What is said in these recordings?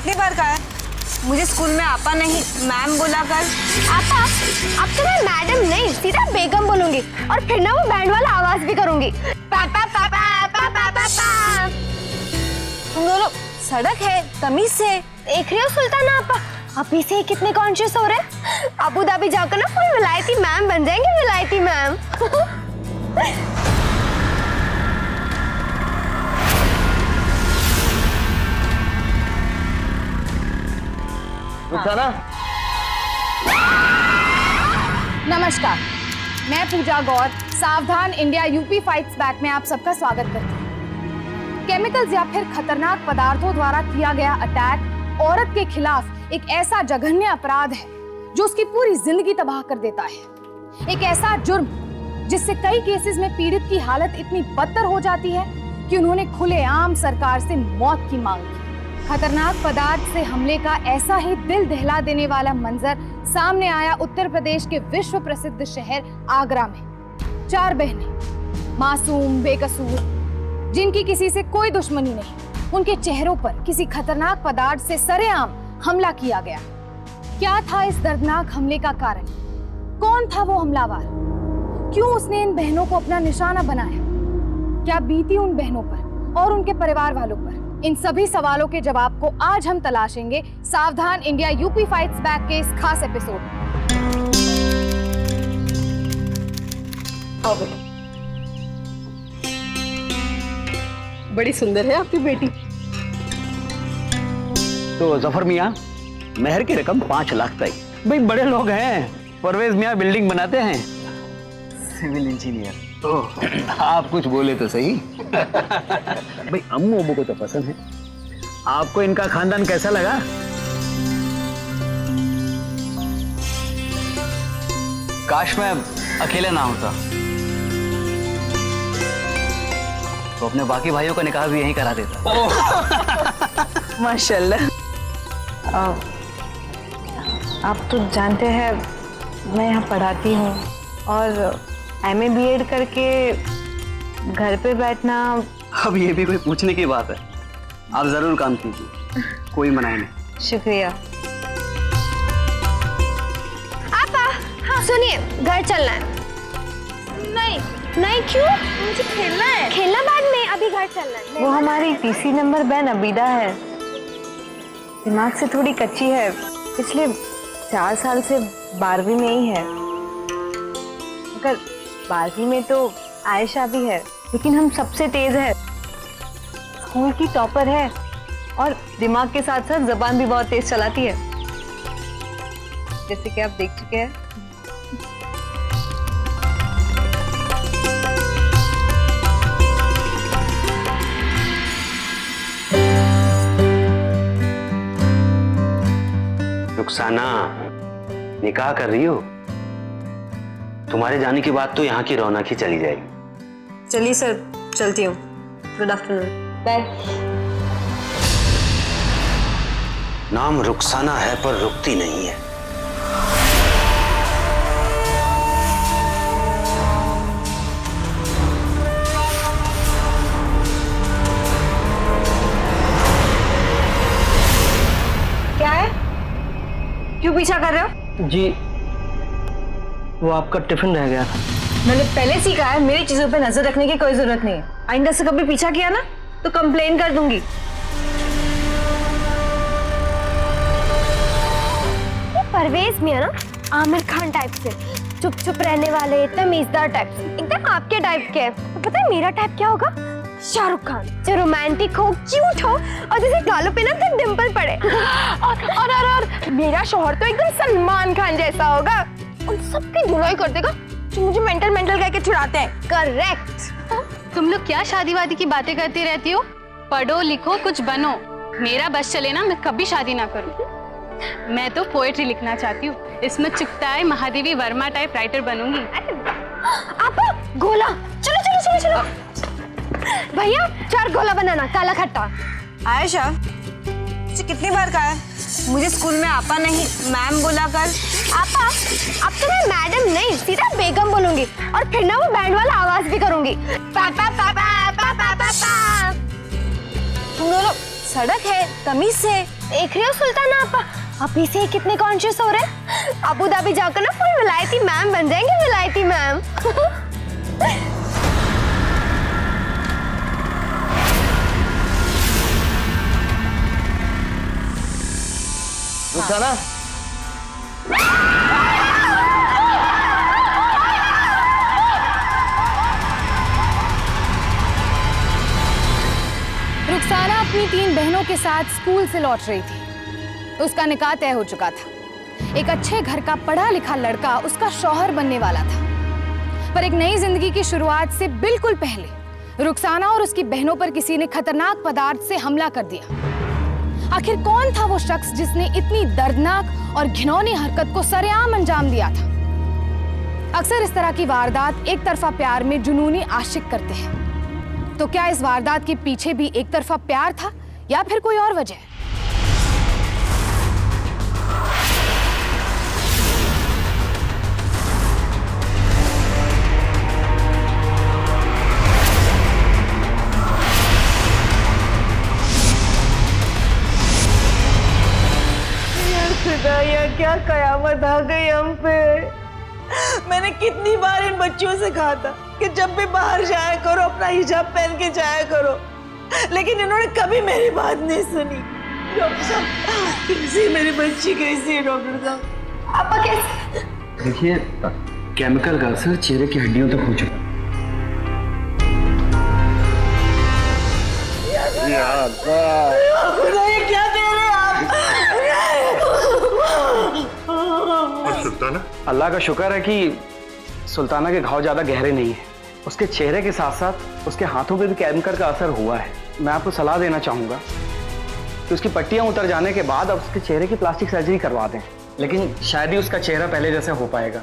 कितनी बार कहा है मुझे स्कूल में आपा नहीं मैम बुला कर। आपा, अब तो मैं मैडम नहीं सीधा बेगम बोलूंगी और फिर ना वो बैंड वाला आवाज भी करूंगी। पापा पापा पापा पापा। तुम दोनों सड़क है तमीज से। देख रहे हो सुल्ताना आपा, अभी से ही कितने कॉन्शियस हो रहे हैं। अबू धाबी जाकर ना फुल विलायती मैम बन जाएंगे, विलायती मैम। रुखसाना। नमस्कार, मैं पूजा गौर सावधान इंडिया यूपी फाइट्स बैक में आप सबका स्वागत करती हूँ। केमिकल्स या फिर खतरनाक पदार्थों द्वारा किया गया अटैक औरत के खिलाफ एक ऐसा जघन्य अपराध है जो उसकी पूरी जिंदगी तबाह कर देता है। एक ऐसा जुर्म जिससे कई केसेस में पीड़ित की हालत इतनी बदतर हो जाती है कि उन्होंने खुलेआम सरकार से मौत की मांग की। खतरनाक पदार्थ से हमले का ऐसा ही दिल दहला देने वाला मंजर सामने आया उत्तर प्रदेश के विश्व प्रसिद्ध शहर आगरा में। 4 बहनें मासूम बेकसूर, जिनकी किसी से कोई दुश्मनी नहीं, उनके चेहरों पर किसी खतरनाक पदार्थ से सरेआम हमला किया गया। क्या था इस दर्दनाक हमले का कारण? कौन था वो हमलावर? क्यों उसने इन बहनों को अपना निशाना बनाया? क्या बीती उन बहनों पर और उनके परिवार वालों पर? इन सभी सवालों के जवाब को आज हम तलाशेंगे सावधान इंडिया यूपी फाइट्स बैक के इस खास एपिसोड में। बड़ी सुंदर है आपकी बेटी। तो जफर मियाँ, मेहर की रकम 5 लाख तक। भाई बड़े लोग हैं, परवेज मियाँ बिल्डिंग बनाते हैं, सिविल इंजीनियर। आप कुछ बोले तो सही। भाई अम्मू अब्बू को तो पसंद है। आपको इनका खानदान कैसा लगा? काश मैं अकेले ना होता तो अपने बाकी भाइयों का निकाह भी यहीं करा देता। माशाल्लाह। आप तो जानते हैं मैं यहाँ पढ़ाती हूँ और MA BEd करके घर पे बैठना। अब ये भी कोई पूछने की बात है? आप जरूर काम कीजिए, कोई मनाही नहीं। शुक्रिया। आपा, हाँ सुनिए, घर चलना है। नहीं नहीं, क्यों? मुझे खेलना है। खेलना बाद में, अभी घर चलना है। वो हमारी तीसरी नंबर बहन अबीदा है, दिमाग से थोड़ी कच्ची है, पिछले 4 साल से 12वीं में ही है। मगर 12वीं में तो आयशा भी है, लेकिन हम सबसे तेज है, स्कूल की टॉपर है और दिमाग के साथ साथ जबान भी बहुत तेज चलाती है, जैसे कि आप देख चुके हैं। रुखसाना, निकाह कर रही हो? तुम्हारे जाने के बाद तो यहाँ की रौनक ही चली जाएगी। चलिए सर, चलती हूँ। Good afternoon, bye. नाम रुखसाना है पर रुकती नहीं है। क्या है? क्यों पीछा कर रहे हो? जी, वो आपका टिफिन रह गया था। मैंने पहले से ही कहा है, मेरी चीजों पे नजर रखने की कोई जरूरत नहीं है। आइंदा से कभी पीछा किया ना तो कंप्लेन कर दूंगी। ये परवेज मियां ना आमिर खान टाइप से, चुप चुप रहने वाले, तमीजदार टाइप से, एकदम आपके टाइप के। तो पता है मेरा टाइप क्या होगा? शाहरुख खान, जो रोमांटिक हो, क्यूट हो और जैसे गालों पे ना तो डिंपल पड़े। और मेरा शौहर तो एकदम सलमान खान जैसा होगा, उन सबकी धुलाई कर देगा जो मुझे मेंटल कह के चिढ़ाते हैं। करेक्ट। तुम लोग क्या शादी वादी की बातें करती रहती हो? पढ़ो लिखो कुछ बनो। मेरा बस चले ना, मैं कभी शादी ना करूं। मैं तो पोएट्री लिखना चाहती हूँ, इसमें चुगताई महादेवी वर्मा टाइप राइटर बनूंगी। आप गोला, चलो चलो चलो चलो भैया, 4 गोला बनाना, काला खट्टा। आयशा, तुझे कितनी बार कहा है मुझे स्कूल में आपा नहीं मैम बुला कर। आपा, अब तो मैं मैडम नहीं सीधा बेगम बोलूंगी और फिर ना वो बैंड वाला आवाज भी करूंगी। पापा पापा पापा पापा। तुम दोनों सड़क है तमीज से। देख रही हो सुल्ताना आपा, अभी से ही कितने कॉन्शियस हो रहे हैं। अबू धाबी जाकर ना पूरी विलायती मैम बन जाएंगे, विलायती मैम। रुखसाना, रुखसाना अपनी 3 बहनों के साथ स्कूल से लौट रही थी। उसका निकाह तय हो चुका था। एक अच्छे घर का पढ़ा लिखा लड़का उसका शौहर बनने वाला था। पर एक नई जिंदगी की शुरुआत से बिल्कुल पहले रुखसाना और उसकी बहनों पर किसी ने खतरनाक पदार्थ से हमला कर दिया। आखिर कौन था वो शख्स जिसने इतनी दर्दनाक और घिनौनी हरकत को सरेआम अंजाम दिया था? अक्सर इस तरह की वारदात एक तरफा प्यार में जुनूनी आशिक करते हैं। तो क्या इस वारदात के पीछे भी एक तरफा प्यार था या फिर कोई और वजह? खुदा, या क्या कयामत आ गई हम पे। मैंने कितनी बार इन बच्चों से कहा था कि जब भी बाहर जाया करो अपना हिजाब पहन के जाया करो, लेकिन इन्होंने कभी मेरी बात नहीं सुनी। डॉक्टर साहब, कैसी मेरी बच्ची, कैसी है डॉक्टर साहब? आपा कैसे? देखिए, केमिकल का असर चेहरे की हड्डियों तक हो चुका। खुदा, ये क्या दे रहे हैं आप? सुल्ताना, अल्लाह का शुक्र है कि सुल्ताना के घाव ज्यादा गहरे नहीं है। उसके चेहरे के साथ साथ उसके हाथों पे भी केमिकल का असर हुआ है। मैं आपको सलाह देना चाहूंगा कि उसकी पट्टियां उतर जाने के बाद अब उसके चेहरे की प्लास्टिक सर्जरी करवा दें, लेकिन शायद ही उसका चेहरा पहले जैसे हो पाएगा।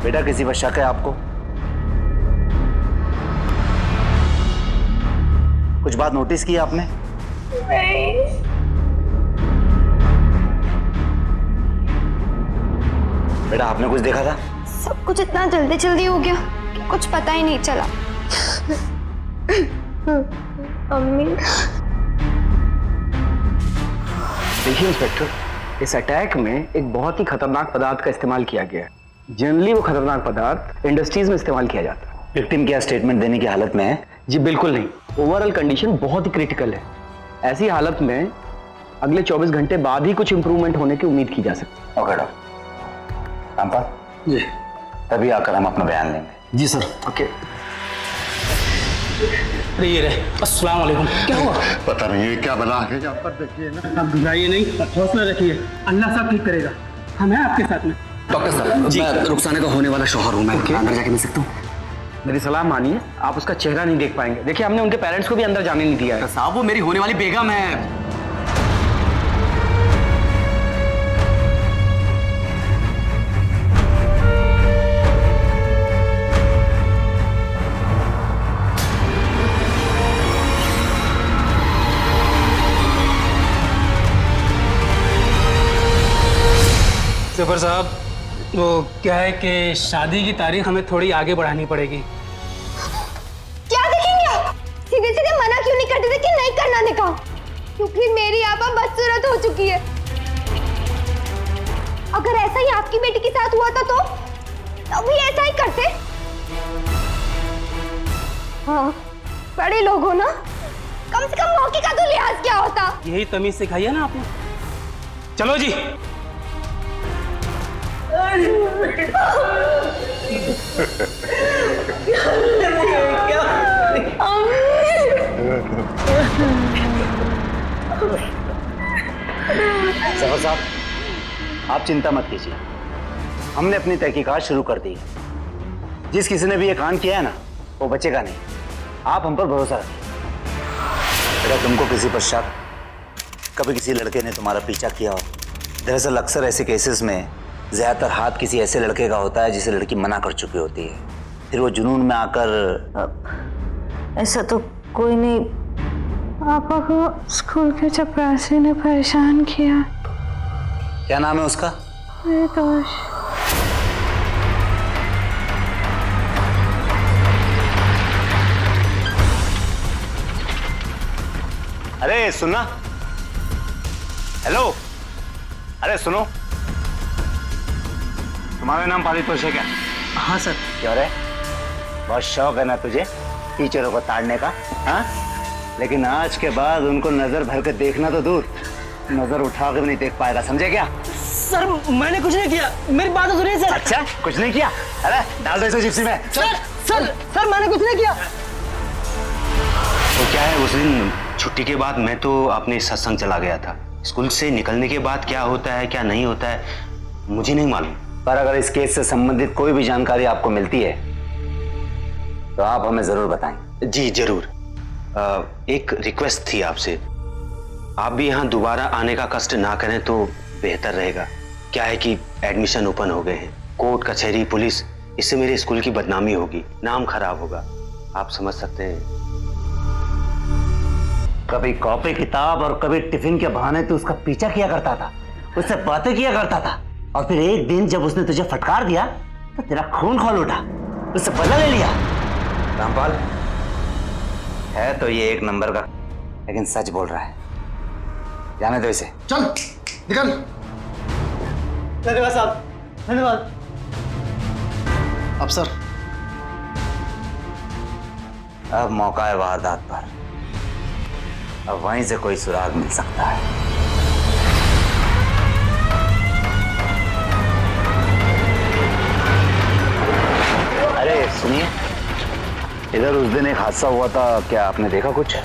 बेटा, किसी पर शक है आपको? कुछ बात नोटिस की आपने? नहीं। बेटा, आपने कुछ देखा था? सब कुछ इतना जल्दी जल्दी हो गया कि कुछ पता ही नहीं चला। अम्मी। देखिए इंस्पेक्टर, इस अटैक में एक बहुत ही खतरनाक पदार्थ का इस्तेमाल किया गया है। जनरली वो खतरनाक पदार्थ इंडस्ट्रीज में इस्तेमाल किया जाता है। विक्टिम क्या स्टेटमेंट देने की हालत में है? जी बिल्कुल नहीं, ओवरऑल कंडीशन बहुत ही क्रिटिकल है। ऐसी हालत में अगले 24 घंटे बाद ही कुछ इंप्रूवमेंट होने की उम्मीद की जा सकती है। Okay doctor. रामपाल जी, तभी आकर हम अपना बयान लेंगे। जी सर। ओके। ये रहे। अस्सलाम वालेकुम। क्या हुआ? पता नहीं है क्या बना है यहाँ पर, देखिए ना। आप घबराइए नहीं, हौसला रखिए, अल्लाह सब ठीक करेगा। हम हैं आपके साथ में। डॉक्टर साहब, मैं रुखसाना का होने वाला शौहर हूँ। मैं अंदर जाके मिल सकता हूँ? मेरी सलाह मानिए, आप उसका चेहरा नहीं देख पाएंगे। देखिए, हमने उनके पेरेंट्स को भी अंदर जाने नहीं दिया है। साहब, वो मेरी होने वाली बेगम है। सफर साहब, वो क्या है कि शादी की तारीख हमें थोड़ी आगे बढ़ानी पड़ेगी। क्या देखेंगे आप? सीधे सीधे मना क्यों नहीं करते थे कि नहीं करना निकाह? क्योंकि मेरी आपा बदसूरत हो चुकी है। अगर ऐसा ही आपकी बेटी के साथ हुआ था तो भी ऐसा ही करते। हाँ, बड़े लोग हो ना, कम से कम मौके का तो लिहाज क्या होता? यही तमीज सिखाई है ना आपने। चलो जी। सफर साहब, आप चिंता मत कीजिए, हमने अपनी तहकीकात शुरू कर दी है। जिस किसी ने भी ये कांड किया है ना, वो बचेगा नहीं। आप हम पर भरोसा रखिए। बेटा, तुमको किसी पर शक, कभी किसी लड़के ने तुम्हारा पीछा किया हो? दरअसल अक्सर ऐसे केसेस में ज्यादातर हाथ किसी ऐसे लड़के का होता है जिसे लड़की मना कर चुकी होती है। फिर वो जुनून में आकर। ऐसा तो कोई नहीं। पापा को स्कूल के चपरासी ने परेशान किया। क्या नाम है उसका? परितोष। अरे सुनना, हेलो, अरे सुनो, तुम्हारा नाम पारितोष है क्या? हाँ सर। क्यों रे, बहुत शौक है ना तुझे टीचरों को ताड़ने का? हाँ, लेकिन आज के बाद उनको नजर भर के देखना तो दूर, नजर उठा के भी नहीं देख पाएगा, समझे क्या? सर मैंने कुछ नहीं किया, मेरी बात तो सुनिए सर। अच्छा, कुछ नहीं किया? अरे डाल दो इसे जिप्सी में। सर मैंने कुछ नहीं किया। तो क्या है, उस दिन छुट्टी के बाद मैं तो अपने सत्संग चला गया था। स्कूल से निकलने के बाद क्या होता है क्या नहीं होता है मुझे नहीं मालूम। पर अगर इस केस से संबंधित कोई भी जानकारी आपको मिलती है तो आप हमें जरूर बताएं। जी जरूर। एक रिक्वेस्ट थी आपसे, आप भी यहाँ दोबारा आने का कष्ट ना करें तो बेहतर रहेगा। क्या है कि एडमिशन ओपन हो गए हैं, कोर्ट कचहरी पुलिस, इससे मेरे स्कूल की बदनामी होगी, नाम खराब होगा, आप समझ सकते हैं। कभी कॉपी किताब और कभी टिफिन के बहाने तू उसका पीछा किया करता था, उससे बातें किया करता था, और फिर एक दिन जब उसने तुझे फटकार दिया तो तेरा खून खौल उठा, उससे बदला ले लिया। रामपाल है तो ये एक नंबर का, लेकिन सच बोल रहा है, जाने दो इसे। चल निकल। धन्यवाद साहब, धन्यवाद। अब सर, अब मौका है वारदात पर, अब वहीं से कोई सुराग मिल सकता है। अरे सुनिए, इधर उस दिन एक हादसा हुआ था, क्या आपने देखा कुछ?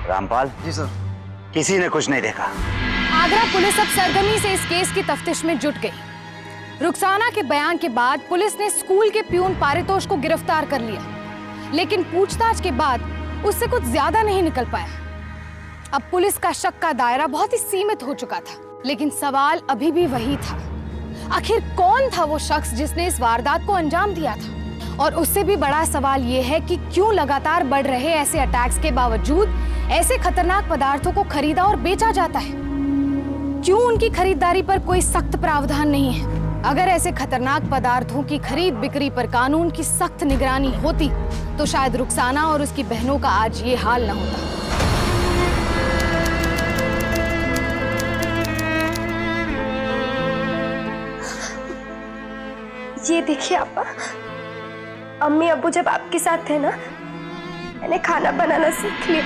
रामपाल जी सर। किसी ने कुछ नहीं देखा। आगरा पुलिस अब सरगर्मी से इस केस की तफ्तीश में जुट गई। रुखसाना के बयान के बाद पुलिस ने स्कूल के प्यून पारितोष को गिरफ्तार कर लिया, लेकिन पूछताछ के बाद उससे कुछ ज्यादा नहीं निकल पाया। अब पुलिस का शक का दायरा बहुत ही सीमित हो चुका था, लेकिन सवाल अभी भी वही था, आखिर कौन था वो शख्स जिसने इस वारदात को अंजाम दिया था? और उससे भी बड़ा सवाल ये है कि क्यों लगातार बढ़ रहे ऐसे अटैक्स के बावजूद ऐसे खतरनाक पदार्थों को खरीदा और बेचा जाता है? क्यों उनकी खरीदारी पर कोई सख्त प्रावधान नहीं है? अगर ऐसे खतरनाक पदार्थों की खरीद बिक्री पर कानून की सख्त निगरानी होती तो शायद रुखसाना और उसकी बहनों का आज ये हाल न होता। ये देखिए आपा, अम्मी अब्बू जब आपके साथ थे ना, मैंने खाना बनाना सीख लिया।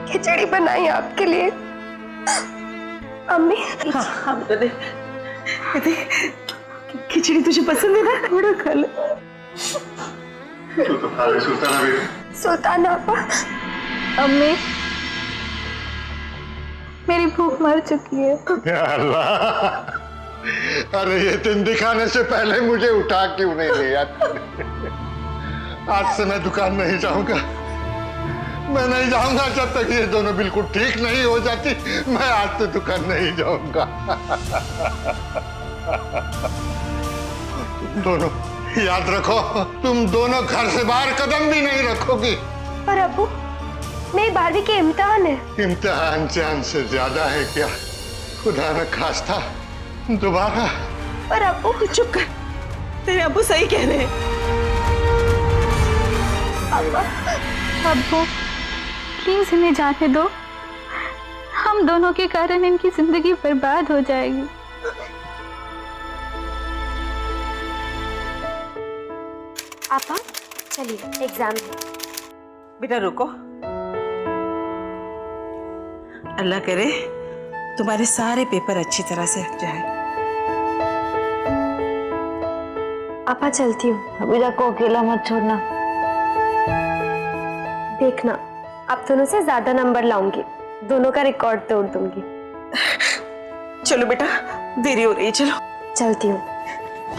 खिचड़ी बनाई आपके लिए। अम्मी हाँ बेटे, खिचड़ी तुझे पसंद है ना, थोड़ा खा ले। तू तो खा ले सुल्ताना बेटी। सुल्ताना आपा, अम्मी मेरी भूख मर चुकी है। या अल्लाह, अरे ये दिन दिखाने से पहले मुझे उठा क्यों नहीं लिया? आज से मैं दुकान नहीं जाऊंगा, मैं नहीं जाऊंगा जब तक ये दोनों बिल्कुल ठीक नहीं हो जाती। मैं आज तो दुकान नहीं जाऊंगा। तुम दोनों याद रखो, तुम दोनों घर से बाहर कदम भी नहीं रखोगी। पर अब्बू, मेरी 12वीं के इम्तिहान है। इम्तिहान जान से ज्यादा है क्या? खुदा न खास्ता दोबारा। पर अब्बू, चुप कर, तेरे अब्बू सही कह रहे हैं। अब्बू प्लीज इन्हें जाने दो, हम दोनों के कारण इनकी जिंदगी बर्बाद हो जाएगी। आपा चलिए, एग्जाम है। बेटा रुको, अल्लाह करे तुम्हारे सारे पेपर अच्छी तरह से जाए। आपा चलती हूँ। अबीदा को अकेला मत छोड़ना। देखना, आप दोनों से ज्यादा नंबर लाऊंगी, दोनों का रिकॉर्ड तोड़ दूंगी। चलो बेटा, देरी हो रही है, चलो। चलती हूँ।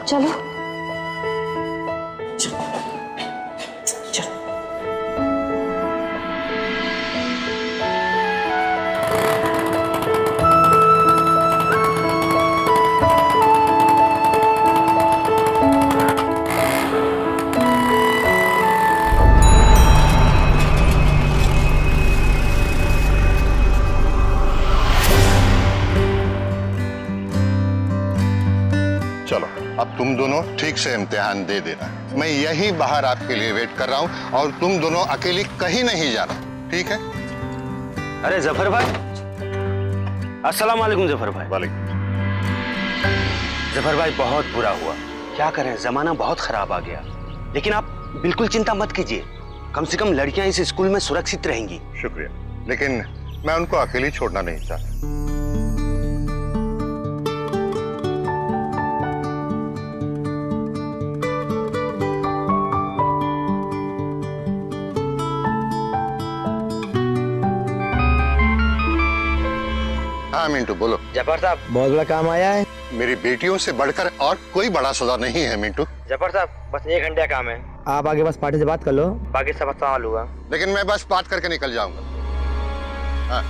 चलो। तुम दोनों ठीक से इम्तिहान दे देना। मैं यहीं बाहर आपके लिए वेट कर रहा हूँ और तुम दोनों अकेली कहीं नहीं जाना, ठीक है? अरे जफर भाई, अस्सलाम वालेकुम जफर भाई। वालेकुम। जफर भाई बहुत बुरा हुआ, क्या करें, जमाना बहुत खराब आ गया। लेकिन आप बिल्कुल चिंता मत कीजिए, कम से कम लड़कियां इस स्कूल में सुरक्षित रहेंगी। शुक्रिया, लेकिन मैं उनको अकेली छोड़ना नहीं चाहता। हाँ मिंटू बोलो। जफर साहब, बहुत बड़ा काम आया है। मेरी बेटियों से बढ़कर और कोई बड़ा सौदा नहीं है मिंटू। जफर साहब, बस 1 घंटे का काम है। आप आगे बस पार्टी से बात कर लो, बाकी सब संभाल लूंगा। लेकिन मैं बस बात करके निकल जाऊंगा। हाँ।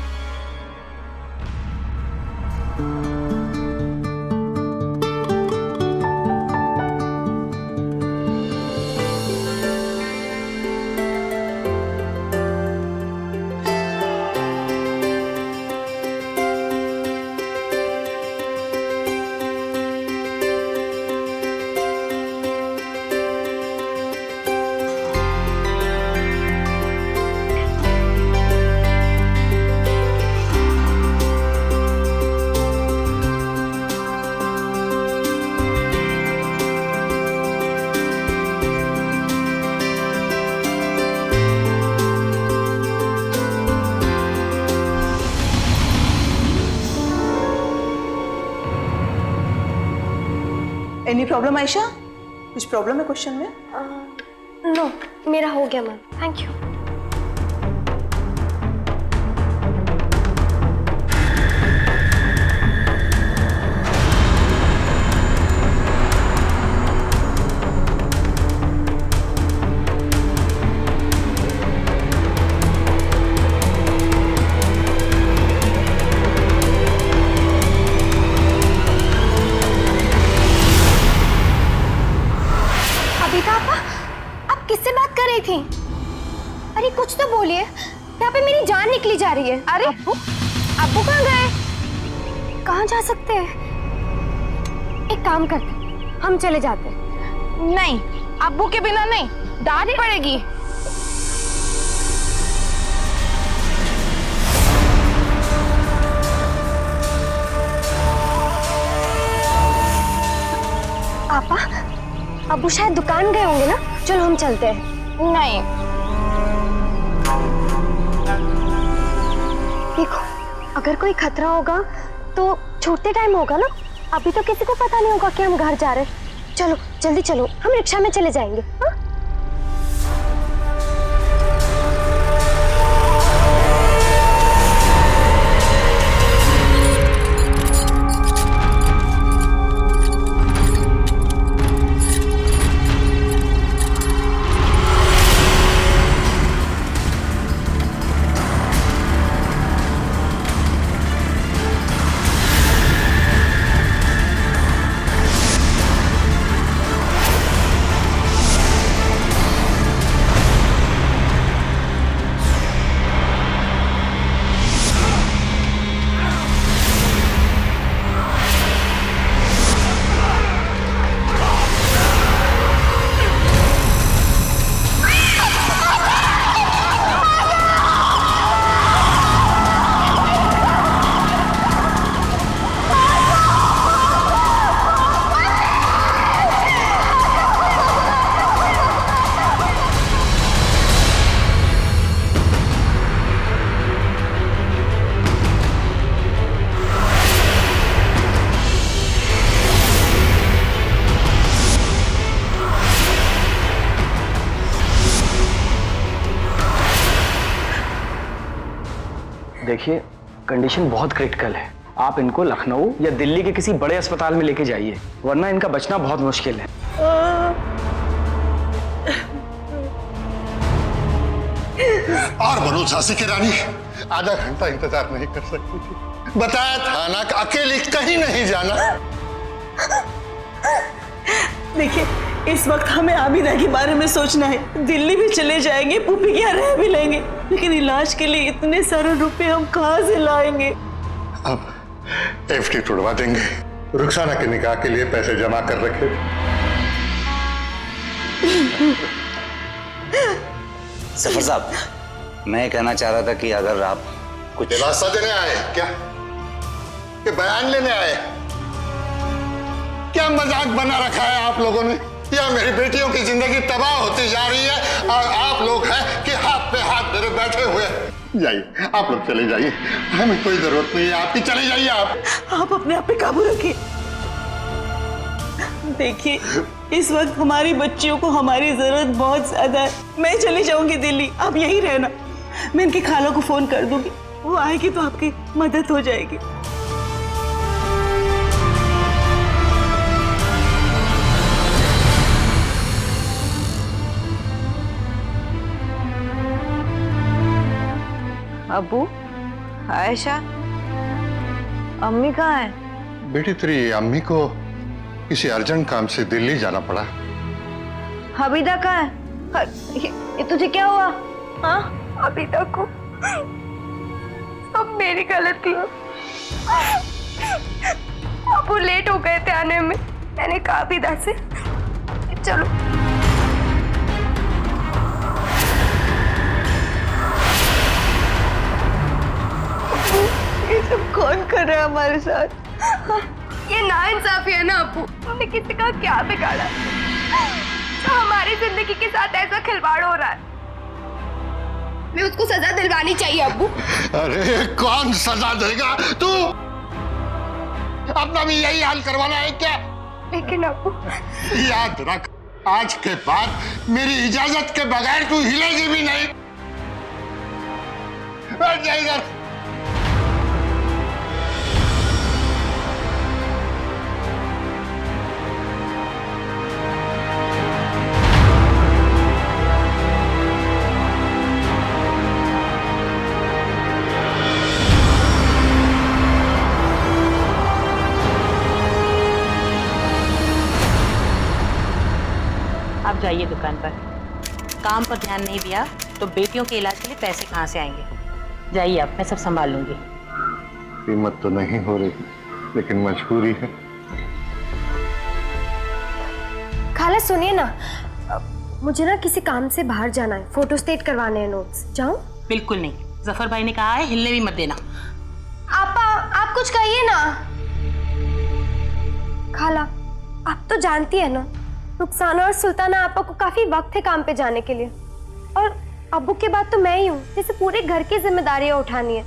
Any problem Ayesha? कुछ प्रॉब्लम है क्वेश्चन में? नो, मेरा हो गया मैम, थैंक यू। आप किससे बात कर रही थी? अरे कुछ तो बोलिए, यहाँ पे मेरी जान निकली जा रही है। अरे अब्बू कहाँ गए? कहाँ जा सकते हैं? एक काम करते, हम चले जाते। नहीं, अब्बू के बिना नहीं, डांट पड़ेगी। पापा, अब्बू शायद दुकान गए होंगे ना, चलो हम चलते हैं। नहीं, देखो, अगर कोई खतरा होगा तो छूटते टाइम होगा ना, अभी तो किसी को पता नहीं होगा कि हम घर जा रहे हैं। चलो जल्दी चलो, हम रिक्शा में चले जाएंगे। हाँ? देखिए, कंडीशन बहुत क्रिटिकल है। आप इनको लखनऊ या दिल्ली के किसी बड़े अस्पताल में लेके जाइए, वरना इनका बचना बहुत मुश्किल है। और बनो झांसी की रानी, आधा घंटा इंतजार नहीं कर सकती थी? बताया था ना कि अकेली कहीं नहीं जाना। देखिए, इस वक्त हमें आबिदा के बारे में सोचना है। दिल्ली भी चले जाएंगे, पुप्पी के यहाँ रह भी लेंगे, लेकिन इलाज के लिए इतने सारे रुपए हम कहाँ से लाएंगे? अब एफडी तुड़वा देंगे। रुखसाना के निकाह के लिए पैसे जमा कर रखे। सफर साहब, मैं कहना चाह रहा था कि अगर आप कुछ दिलासा देने आए क्या, कि बयान लेने आए? क्या मजाक बना रखा है आप लोगों ने? या मेरी बेटियों की जिंदगी तबाह होती जा रही है और आप लोग हैं कि हाथ पे हाथ मेरे बैठे हुए? जाइए, आप लोग चले जाइए, हमें कोई जरूरत नहीं है आपकी, चले जाइए आप अपने आप पे काबू रखिए। देखिए, इस वक्त हमारी बच्चियों को हमारी जरूरत बहुत ज्यादा है। मैं चली जाऊंगी दिल्ली, आप यहीं रहना। मैं इनकी खालों को फोन कर दूंगी, वो आएगी तो आपकी मदद हो जाएगी। अबू, आयशा, अम्मी कहाँ है? बेटी, तेरी अम्मी को किसी अर्जेंट काम से दिल्ली जाना पड़ा। हबीदा कहाँ है? ये तुझे क्या हुआ? हाँ, अबीदा को सब मेरी गलती है। अब वो लेट हो गए थे आने में। मैंने कहा अबीदा से चलो। ये सब कौन कर रहा है हमारे साथ? ये नाइंसाफी है ना अब्बू, हमने किसी का क्या बिगाड़ा तो हमारी जिंदगी के साथ ऐसा खिलवाड़ हो रहा है। मैं उसको सजा दिलवानी चाहिए अब्बू। अरे कौन सजा देगा? तू अपना भी यही हाल करवाना है क्या? लेकिन अब्बू, याद रख, आज के बाद मेरी इजाजत के बगैर तू हिलेगी भी नहीं। बैठ जा इधर। आप जाइए दुकान पर। काम पर ध्यान नहीं दिया तो बेटियों के इलाज के लिए पैसे कहाँ से आएंगे? जाइए आप, मैं सब संभाल लूंगी। कीमत तो नहीं हो रही, लेकिन मजबूरी है। खाला सुनिए ना, मुझे ना किसी काम से बाहर जाना है, फोटो स्टेट करवाने हैं नोट्स। जाऊं? बिल्कुल नहीं, जफर भाई ने कहा है हिलने भी मत देना। आप कुछ कहिए ना। खाला, आप तो जानती है ना, रुखसाना और सुल्ताना आपा को काफी वक्त है काम पे जाने के लिए, और अब्बू के बाद तो मैं ही हूँ जिसे पूरे घर की जिम्मेदारियां उठानी है।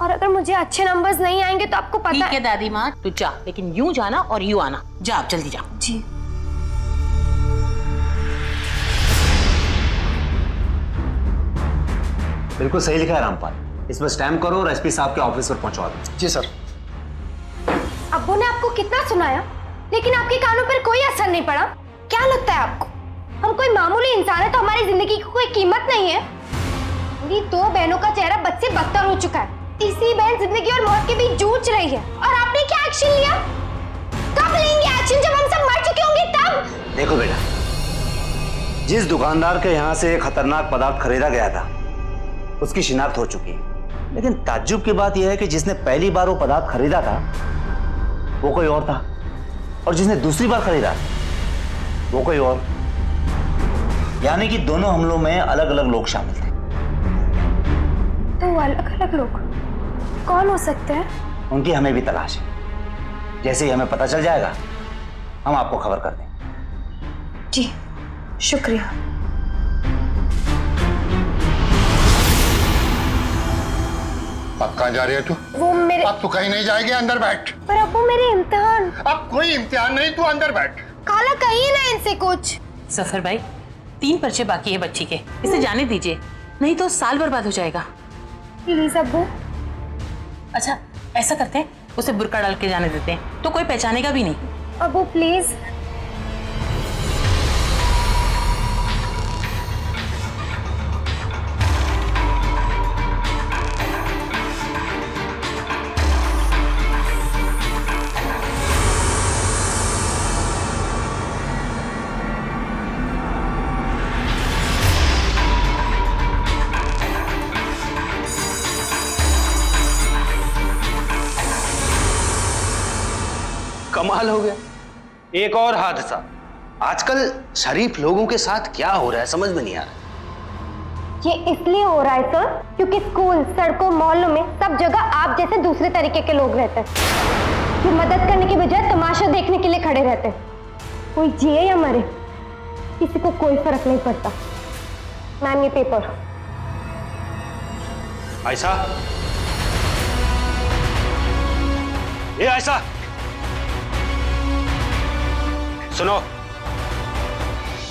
और अगर मुझे अच्छे नंबर्स नहीं आएंगे तो आपको पता है दादी माँ, तू जा, लेकिन यूं जाना और यूं आना। जा आप, जल्दी जा। जी। बिल्कुल सही लिखा है रामपाल, इस पर स्टैम्प करो और एसपी साहब के ऑफिस पर पहुंचवा दो। जी सर। अब्बू ने आपको कितना सुनाया, लेकिन आपके कानों पर कोई असर नहीं पड़ा। क्या लगता है आपको हम कोई मामूली इंसान है तो हमारी जिंदगी की कोई कीमत नहीं है? मेरी दो बहनों का चेहरा बद से बदतर हो चुका है। तीसरी बहन जिंदगी और मौत के बीच जूझ रही है, और आपने क्या एक्शन लिया? कब लेंगे एक्शन? जब हम सब मर चुके होंगे तब। देखो बेटा, जिस दुकानदार के यहाँ से खतरनाक पदार्थ खरीदा गया था उसकी शिनाख्त हो चुकी है, लेकिन ताज्जुब की बात यह है कि जिसने पहली बार वो पदार्थ खरीदा था वो कोई और था, और जिसने दूसरी बार खरीदा वो कोई और। यानी कि दोनों हमलों में अलग अलग लोग शामिल थे। तो अलग अलग लोग कौन हो सकते हैं? उनकी हमें भी तलाश है। जैसे ही हमें पता चल जाएगा हम आपको खबर कर देंगे। जी शुक्रिया। अब कहाँ जा रही है तू? वो मेरे... अब तू कहीं नहीं जाएगी, अंदर बैठ। पर अब्बू मेरे इम्तिहान। अब कोई इम्तिहान नहीं, तू अंदर बैठ। खाला कहिए ना इनसे कुछ। जफर भाई, 3 पर्चे बाकी है बच्ची के, इसे जाने दीजिए, नहीं तो साल बर्बाद हो जाएगा। प्लीज अब्बू। अच्छा ऐसा करते हैं, उसे बुर्का डाल के जाने देते हैं, तो कोई पहचानेगा भी नहीं। अब्बू प्लीज। कमाल हो गया, एक और हादसा। आजकल शरीफ लोगों के साथ क्या हो रहा है समझ में नहीं आ रहा। ये इसलिए हो रहा है सर क्योंकि स्कूल, सड़कों, मोहल्लों में सब जगह आप जैसे दूसरे तरीके के लोग रहते हैं जो मदद करने के बजाय तमाशा देखने के लिए खड़े रहते हैं। कोई जिए या मरे किसी को कोई फर्क नहीं पड़ता। मैम ये पेपर। आयशा, ये आयशा सुनो,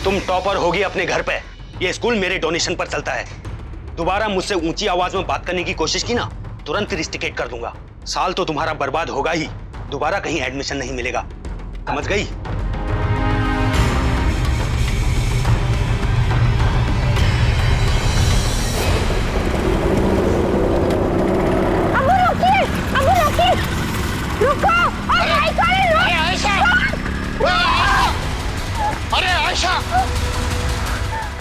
तुम टॉपर होगी अपने घर पे। ये स्कूल मेरे डोनेशन पर चलता है। दोबारा मुझसे ऊंची आवाज में बात करने की कोशिश की ना, तुरंत रिस्ट्रिकेट कर दूंगा। साल तो तुम्हारा बर्बाद होगा ही, दोबारा कहीं एडमिशन नहीं मिलेगा, समझ गई? अबू रुकिए, अबू रुकिए, रुको। अरे आयशा,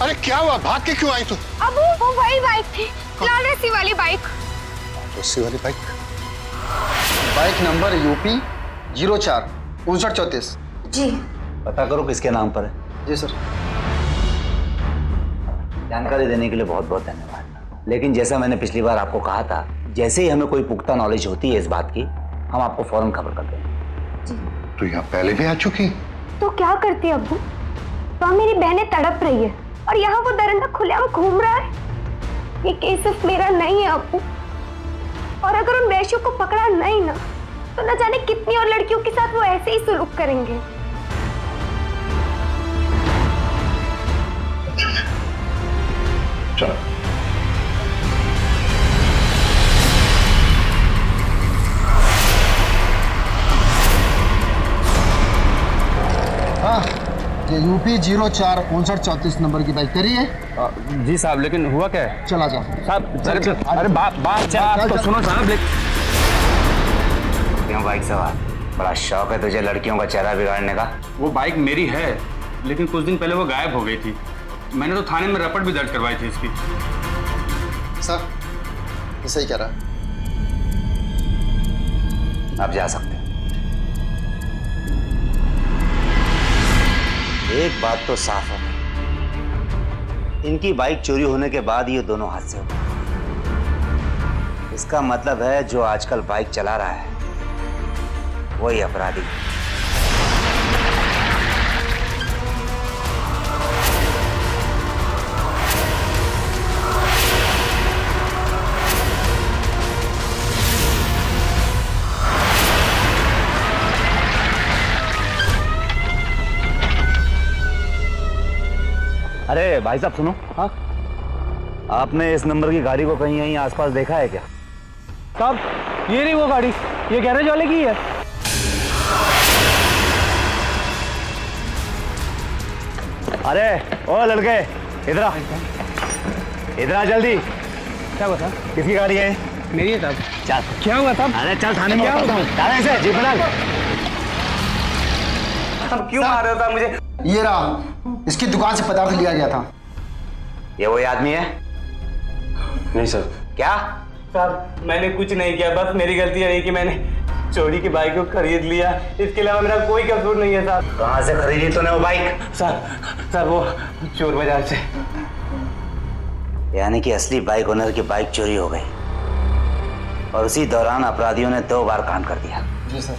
अरे क्या हुआ? भाग के क्यों आई तू? अबू वो वही बाइक थी, लाल रस्सी वाली बाइक। रस्सी वाली बाइक? Bike number UP 04 5934। जी पता करो किसके नाम पर है। जी सर। जानकारी देने के लिए बहुत बहुत धन्यवाद। लेकिन जैसा मैंने पिछली बार आपको कहा था, जैसे ही हमें कोई पुख्ता नॉलेज होती है इस बात की, हम आपको फौरन खबर कर देंगे। तू यहाँ पहले भी आ चुकी? तो क्या करती अब्बू? वहाँ मेरी बहनें तड़प रही है और यहाँ वो दरिंदा खुलेआम घूम रहा है। ये केस सिर्फ मेरा नहीं है अब्बू, और अगर उन वैश्यों को पकड़ा नहीं ना तो न जाने कितनी और लड़कियों के साथ वो ऐसे ही सुलूक करेंगे। चलो। हाँ, ये यूपी 04 5934 नंबर की बाइक करी है। जी साहब, लेकिन हुआ क्या है? चला जा साहब। अरे बात तो सुनो साहब। क्यों बाइक सवार? बड़ा शौक है तुझे लड़कियों का चेहरा बिगाड़ने का? वो बाइक मेरी है, लेकिन कुछ दिन पहले वो गायब हो गई थी। मैंने तो थाने में रपट भी दर्ज करवाई थी इसकी। सर ये सही कह रहा है। आप जा सकते हैं। एक बात तो साफ है, इनकी बाइक चोरी होने के बाद ये दोनों हादसे हुए। इसका मतलब है जो आजकल बाइक चला रहा है वही अपराधी। अरे भाई साहब सुनो। हाँ, आपने इस नंबर की गाड़ी को कहीं यहीं आसपास देखा है क्या? साहब ये नहीं वो गाड़ी, ये गैरेज वाले की है। अरे ओ लड़के, इधर आ, इधर आ जल्दी। क्या हुआ था? किसकी गाड़ी है? मेरी है साहब। चल। क्या हुआ साहब? अरे चल थाने में। क्या हुआ? थाने से जीप डाल। अब क्यों मार रहे हो साहब मुझे? ये रहा, इसकी दुकान से पदार्थ लिया गया था। ये वही आदमी है? नहीं सर। क्या? साहब मैंने कुछ नहीं किया, बस मेरी गलती है कि मैंने चोरी की बाइक को खरीद लिया। इसके अलावा मेरा कोई कसूर नहीं है साहब। कहाँ से खरीदी तूने वो बाइक? सर वो चोर बाजार से। यानी कि असली बाइक ओनर की बाइक चोरी हो गई और उसी दौरान अपराधियों ने 2 बार कांड कर दिया। जी सर।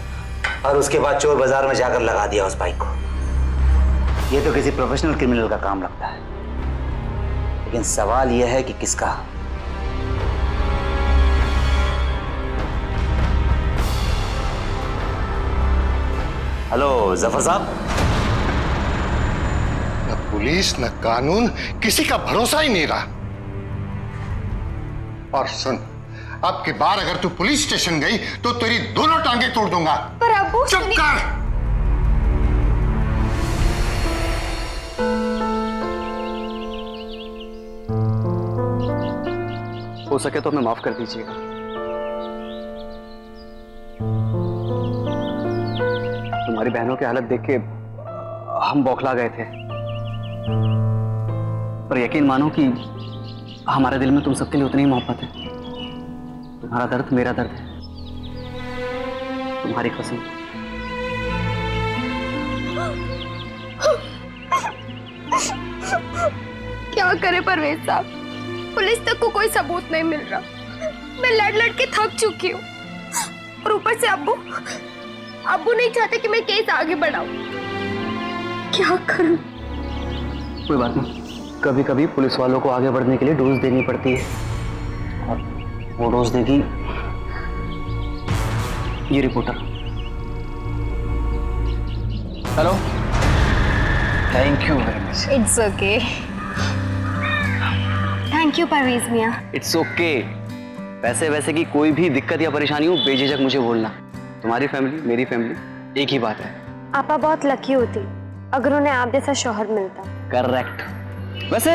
और उसके बाद चोर बाजार में जाकर लगा दिया उस बाइक को। ये तो किसी प्रोफेशनल क्रिमिनल का काम लगता है, लेकिन सवाल यह है कि किसका? हेलो जफर साहब। न पुलिस न कानून, किसी का भरोसा ही नहीं रहा। और सुन, अब की बार अगर तू पुलिस स्टेशन गई तो तेरी दोनों टांगे तोड़ दूंगा। पर अब्बू चुप कर। हो सके तो हमें माफ कर दीजिएगा। तुम्हारी बहनों की हालत देख के हम बौखला गए थे, पर यकीन मानो कि हमारे दिल में तुम सबके लिए उतनी ही मोहब्बत है। तुम्हारा दर्द मेरा दर्द है, तुम्हारी कसम। क्या करे परवेज साहब, पुलिस तक को कोई सबूत नहीं मिल रहा। मैं लड़ लड़ के थक चुकी हूँ और ऊपर से अब्बू नहीं चाहते कि मैं केस आगे बढ़ाऊं। क्या करूं? कोई बात नहीं, कभी कभी पुलिस वालों को आगे बढ़ने के लिए डोज देनी पड़ती है, और वो डोज देगी ये reporter. Hello, thank you very much. It's okay. Thank you Parvez मियां। It's okay. वैसे की कोई भी दिक्कत या परेशानी हो बेझिझक मुझे बोलना। तुम्हारी फैमिली मेरी फैमिली एक ही बात है। आपा बहुत लकी होती अगर उन्हें आप जैसा शौहर मिलता। करेक्ट। वैसे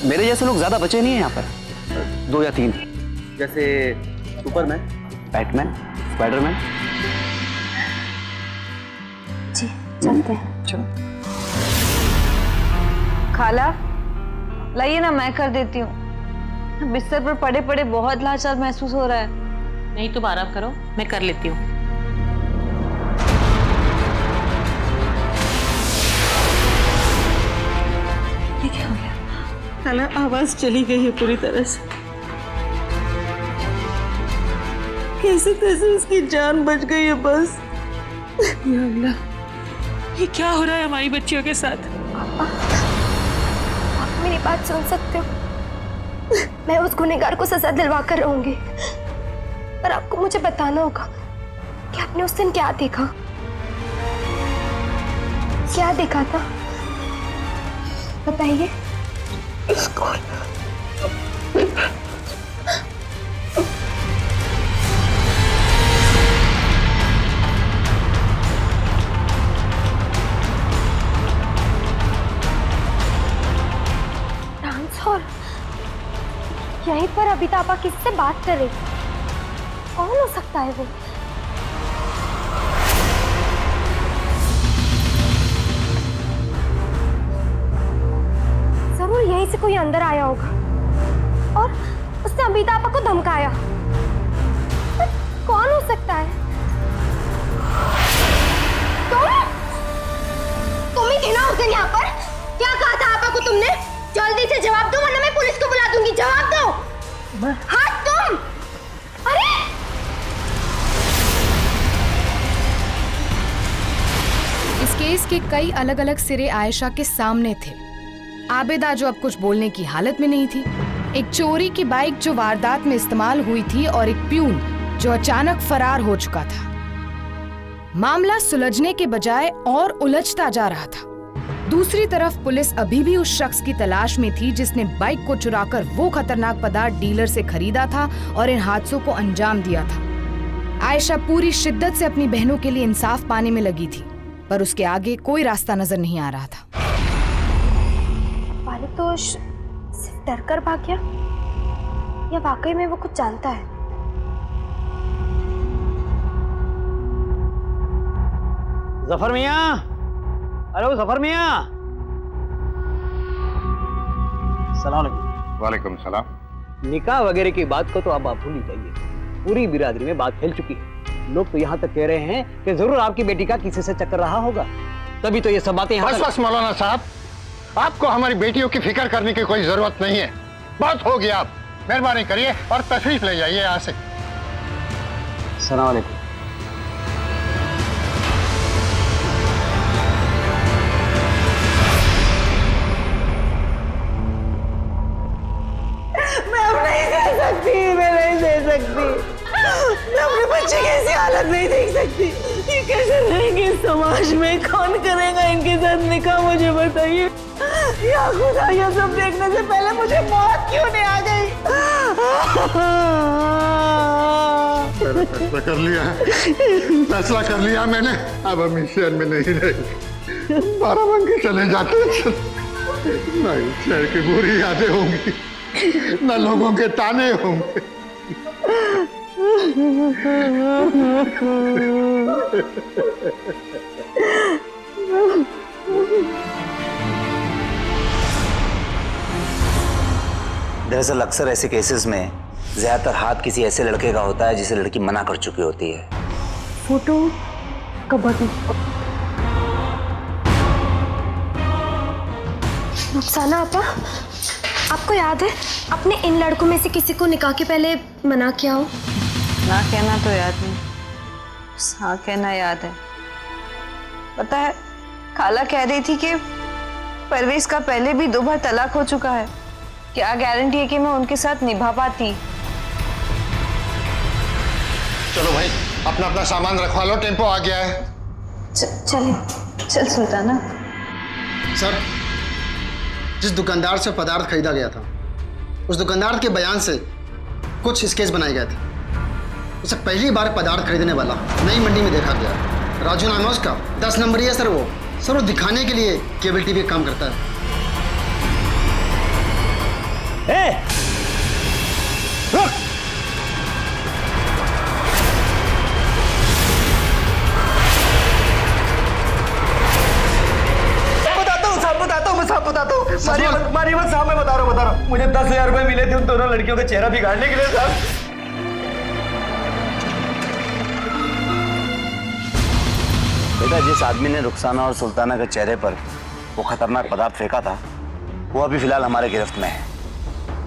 मेरे जैसे लोग ज्यादा बचे नहीं हैं यहाँ पर, 2 या 3, जैसे सुपरमैन, बैटमैन, स्पाइडरमैन। जी चलते हैं। चलो। खाला लाइए ना, मैं कर देती हूँ। बिस्तर पर पड़े पड़े बहुत लाचार महसूस हो रहा है। नहीं, तुम आराम करो, मैं कर लेती हूँ। ये क्या हो गया? खाला आवाज चली गई है पूरी तरह से। कैसे कैसे उसकी जान बच गई है बस। या अल्लाह, ये क्या हो रहा है हमारी बच्चियों के साथ? आप मेरी बात सुन सकते हो? मैं उस गुनहगार को सजा दिलवा कर रहूंगी, पर आपको मुझे बताना होगा कि आपने उस दिन क्या देखा। क्या देखा था बताइए। डांस हॉल, यहीं पर अबिता आपा किससे बात कर रही? कौन हो सकता है वो? जरूर यहीं से कोई अंदर आया होगा और उसने अबिता आपा को धमकाया। कौन हो सकता है? तुम ही थे ना उस दिन यहाँ पर? क्या कहा था आपा को तुमने? जल्दी से जवाब दो वरना मैं पुलिस को बुला दूंगी। जवाब दो। हाँ तुम। अरे इस केस के कई अलग अलग सिरे आयशा के सामने थे। आबिदा जो अब कुछ बोलने की हालत में नहीं थी, एक चोरी की बाइक जो वारदात में इस्तेमाल हुई थी और एक प्यून जो अचानक फरार हो चुका था। मामला सुलझने के बजाय और उलझता जा रहा था। दूसरी तरफ पुलिस अभी भी उस शख्स की तलाश में थी जिसने बाइक को चुराकर वो खतरनाक पदार्थ डीलर से खरीदा था और इन हादसों को अंजाम दिया था। आयशा पूरी शिद्दत से अपनी बहनों के लिए इंसाफ पाने में लगी थी, पर उसके आगे कोई रास्ता नजर नहीं आ रहा था। पारितोष सिर्फ डर कर भाग गया या वाकई में वो कुछ जानता है? जफर मियां, हेलो जफर मियां। सलाम अलैकुम। वालेकुम सलाम। निकाह वगैरह की बात को तो अब आप भूल ही जाइए। पूरी बिरादरी में बात फैल चुकी है। लोग तो यहाँ तक कह रहे हैं कि जरूर आपकी बेटी का किसी से चक्कर रहा होगा, तभी तो ये सब बातें यहाँ बस मौलाना साहब, आपको हमारी बेटियों की फिक्र करने की कोई जरूरत नहीं है। बहुत हो गया, आप मेहरबानी करिए और तशरीफ ले जाइए यहाँ से। सलाम अलैकुम। मैं नहीं दे सकती। मैं अपने बच्चे की ऐसी हालत नहीं देख सकती। ये कैसे रहेंगे इस समाज में? कौन करेगा इनके साथ निकाह? मुझे बताइए। या खुदा, ये सब देखने से पहले मुझे मौत क्यों नहीं आ गई? फैसला कर लिया है, फैसला कर लिया मैंने। अब हम इस शहर में नहीं रहेंगे, बाराबंकी के चले जाते हैं। नहीं, शहर की बुरी यादें होंगी, न लोगों के ताने होंगे। दरअसल अक्सर ऐसे केसेस में ज्यादातर हाथ किसी ऐसे लड़के का होता है जिसे लड़की मना कर चुकी होती है। फोटो कबड्डी। रुखसाना आपा, आपको याद है आपने इन लड़कों में से किसी को निकाह के पहले मना किया हो? ना कहना तो याद नहीं, हाँ कहना याद है। पता है खाला कह रही थी कि परवेज का पहले भी 2 बार तलाक हो चुका है, क्या गारंटी है कि मैं उनके साथ निभा पाती। चलो भाई अपना अपना सामान रखवा लो, टेम्पो आ गया है। चल सुल्ताना। सर, जिस दुकानदार से पदार्थ खरीदा गया था उस दुकानदार के बयान से कुछ स्केच बनाए गए थे। उसे पहली बार पदार्थ खरीदने वाला नई मंडी में देखा गया। राजू नाम है उसका, 10 नंबरी है सर। वो दिखाने के लिए केबल टीवी काम करता है। रुक! बताता हूँ मारिए मत साहब, मैं बता रहा हूँ। मुझे 10,000 रुपए मिले थे उन दोनों लड़कियों का चेहरा बिगाड़ने के लिए साहब। बेटा, जिस आदमी ने रुखसाना और सुल्ताना के चेहरे पर वो खतरनाक पदार्थ फेंका था वो अभी फिलहाल हमारे गिरफ्त में है,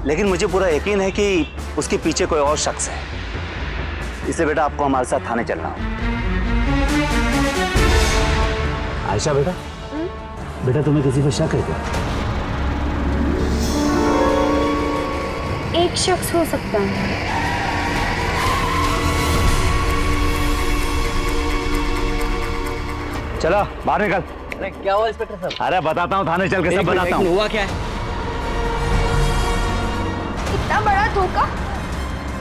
लेकिन मुझे पूरा यकीन है कि उसके पीछे कोई और शख्स है। इसलिए बेटा आपको हमारे साथ थाने चलना होगा। आयशा बेटा, बेटा तुम्हें किसी पे शक है क्या? एक शख्स हो सकता है। चलो बाहर निकल। अरे क्या हुआ इंस्पेक्टर साहब? अरे बताता हूँ, थाने चल के सब बताता हूँ। हुआ क्या है? इतना बड़ा धोखा,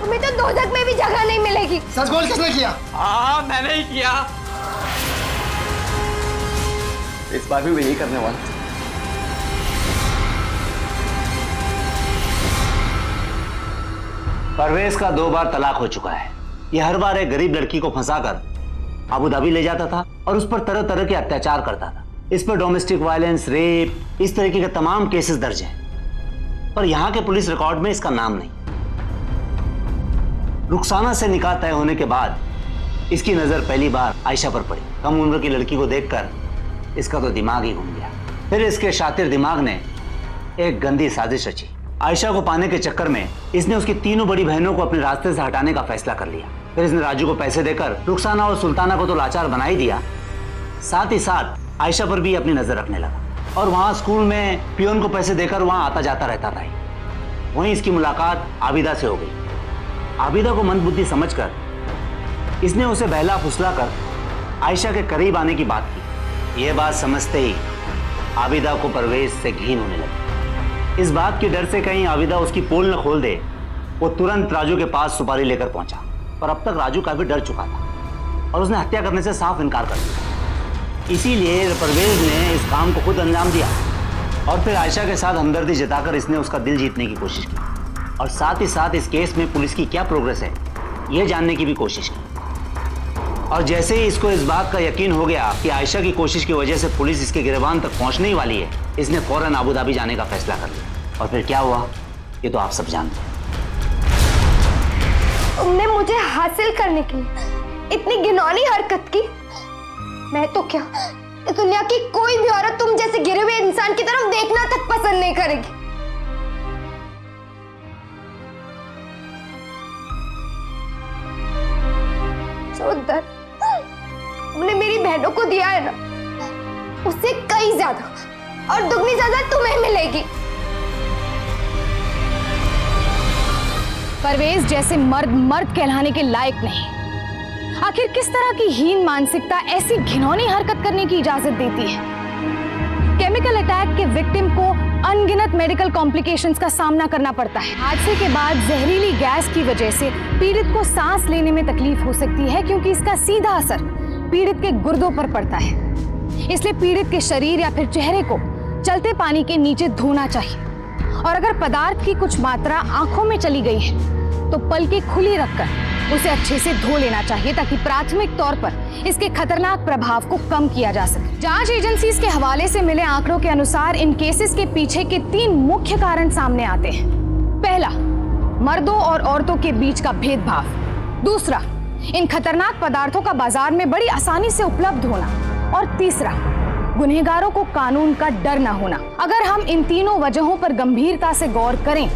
तुम्हें तो दोजख में भी जगह नहीं मिलेगी। सच बोल, किसने किया? हाँ मैंने ही किया। इस बार भी मैं यही करने वाला। परवेज का 2 बार तलाक हो चुका है। यह हर बार एक गरीब लड़की को फंसाकर अबू धाबी ले जाता था और उस पर तरह तरह के अत्याचार करता था। इस पर डोमेस्टिक वायलेंस, रेप, इस तरीके के तमाम केसेस दर्ज हैं, पर यहां के पुलिस रिकॉर्ड में इसका नाम नहीं। रुखसाना से निकाह तय होने के बाद इसकी नजर पहली बार आयशा पर पड़ी। कम उम्र की लड़की को देखकर इसका तो दिमाग ही घूम गया। फिर इसके शातिर दिमाग ने एक गंदी साजिश रची। आयशा को पाने के चक्कर में इसने उसकी तीनों बड़ी बहनों को अपने रास्ते से हटाने का फैसला कर लिया। फिर इसने राजू को पैसे देकर रुखसाना और सुल्ताना को तो लाचार बना ही दिया, साथ ही साथ आयशा पर भी अपनी नजर रखने लगा और वहां स्कूल में पियोन को पैसे देकर वहां आता जाता रहता था। वहीं इसकी मुलाकात आबिदा से हो गई। आबिदा को मंदबुद्धि समझकर इसने उसे बहला फुसला कर आयशा के करीब आने की बात की। यह बात समझते ही आबिदा को परवेज से घिन होने लगी। इस बात के डर से कहीं आबिदा उसकी पोल न खोल दे, वो तुरंत राजू के पास सुपारी लेकर पहुंचा, पर अब तक राजू काफी डर चुका था और उसने हत्या करने से साफ इनकार कर दिया। इसीलिए परवेज ने इस काम को खुद अंजाम दिया और फिर आयशा के साथ हमदर्दी जताकर इसने उसका दिल जीतने की कोशिश की और साथ ही साथ इस केस में पुलिस की क्या प्रोग्रेस है यह जानने की भी कोशिश की। और जैसे ही इसको इस बात का यकीन हो गया कि आयशा की कोशिश की वजह से पुलिस इसके गिरबान तक पहुंचने ही वाली है, इसने फौरन अबू धाबी जाने का फैसला कर लिया। और फिर क्या हुआ ये तो आप सब जानते हैं। तुमने मुझे हासिल करने के लिए इतनी घिनौनी हरकत की। मैं तो क्या, इस दुनिया की कोई भी औरत तुम जैसे गिरे हुए इंसान की तरफ देखना तक पसंद नहीं करेगी। जो दर्द तुमने मेरी बहनों को दिया है ना, उससे कई ज्यादा और दुगनी ज्यादा तुम्हें मिलेगी। परवेज जैसे मर्द मर्द कहलाने के लायक नहीं। आखिर किस तरह की हीन मानसिकता ऐसी घिनौनी हरकत करने की इजाजत देती है? केमिकल अटैक के विक्टिम को अनगिनत मेडिकल कॉम्प्लिकेशंस का सामना करना पड़ता है। हादसे के बाद जहरीली गैस की वजह से पीड़ित को सांस लेने में तकलीफ हो सकती है, क्योंकि इसका सीधा असर पीड़ित के गुर्दों पर पड़ता है। इसलिए पीड़ित के शरीर या फिर चेहरे को चलते पानी के नीचे धोना चाहिए और अगर पदार्थ की कुछ मात्रा आंखों में चली गई है तो पलकें खुली रखकर उसे अच्छे से धो लेना चाहिए, ताकि प्राथमिक तौर पर इसके खतरनाक प्रभाव को कम किया जा सके। जांच एजेंसीज के हवाले से मिले आंकड़ों के अनुसार इन केसेस के पीछे के 3 मुख्य कारण सामने आते हैं। पहला, मर्दों और औरतों के बीच का भेदभाव। दूसरा, इन खतरनाक पदार्थों का बाजार में बड़ी आसानी से उपलब्ध होना। और तीसरा, गुनहगारों को कानून का डर न होना। अगर हम इन तीनों वजहों पर गंभीरता से गौर करें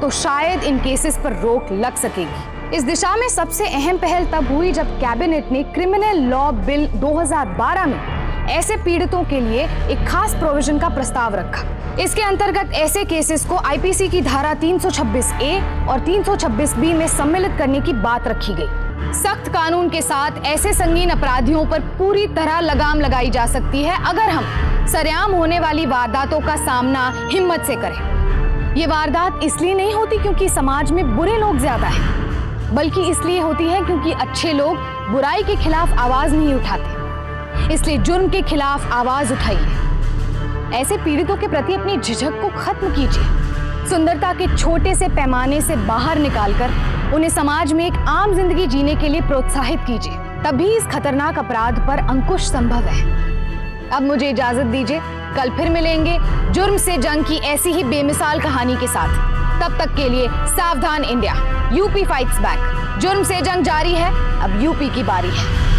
तो शायद इन केसेस पर रोक लग सकेगी। इस दिशा में सबसे अहम पहल तब हुई जब कैबिनेट ने क्रिमिनल लॉ बिल 2012 में ऐसे पीड़ितों के लिए एक खास प्रोविजन का प्रस्ताव रखा। इसके अंतर्गत ऐसे केसेस को आईपीसी की धारा 326A और 326B में सम्मिलित करने की बात रखी गई। सख्त कानून के साथ ऐसे संगीन अपराधियों पर पूरी तरह लगाम लगाई जा सकती है अगर हम सरेआम होने वाली वारदातों का सामना हिम्मत से करें। ये वारदात इसलिए नहीं होती क्योंकि समाज में बुरे लोग ज्यादा हैं, बल्कि इसलिए होती है क्योंकि अच्छे लोग बुराई के खिलाफ आवाज नहीं उठाते। इसलिए जुर्म के खिलाफ आवाज उठाइए। ऐसे पीड़ितों के प्रति अपनी झिझक को खत्म कीजिए। सुंदरता के छोटे से पैमाने से बाहर निकालकर उन्हें समाज में एक आम जिंदगी जीने के लिए प्रोत्साहित कीजिए। तभी इस खतरनाक अपराध पर अंकुश संभव है। अब मुझे इजाजत दीजिए, कल फिर मिलेंगे जुर्म से जंग की ऐसी ही बेमिसाल कहानी के साथ। तब तक के लिए सावधान इंडिया, यूपी फाइट्स बैक। जुर्म से जंग जारी है, अब यूपी की बारी है।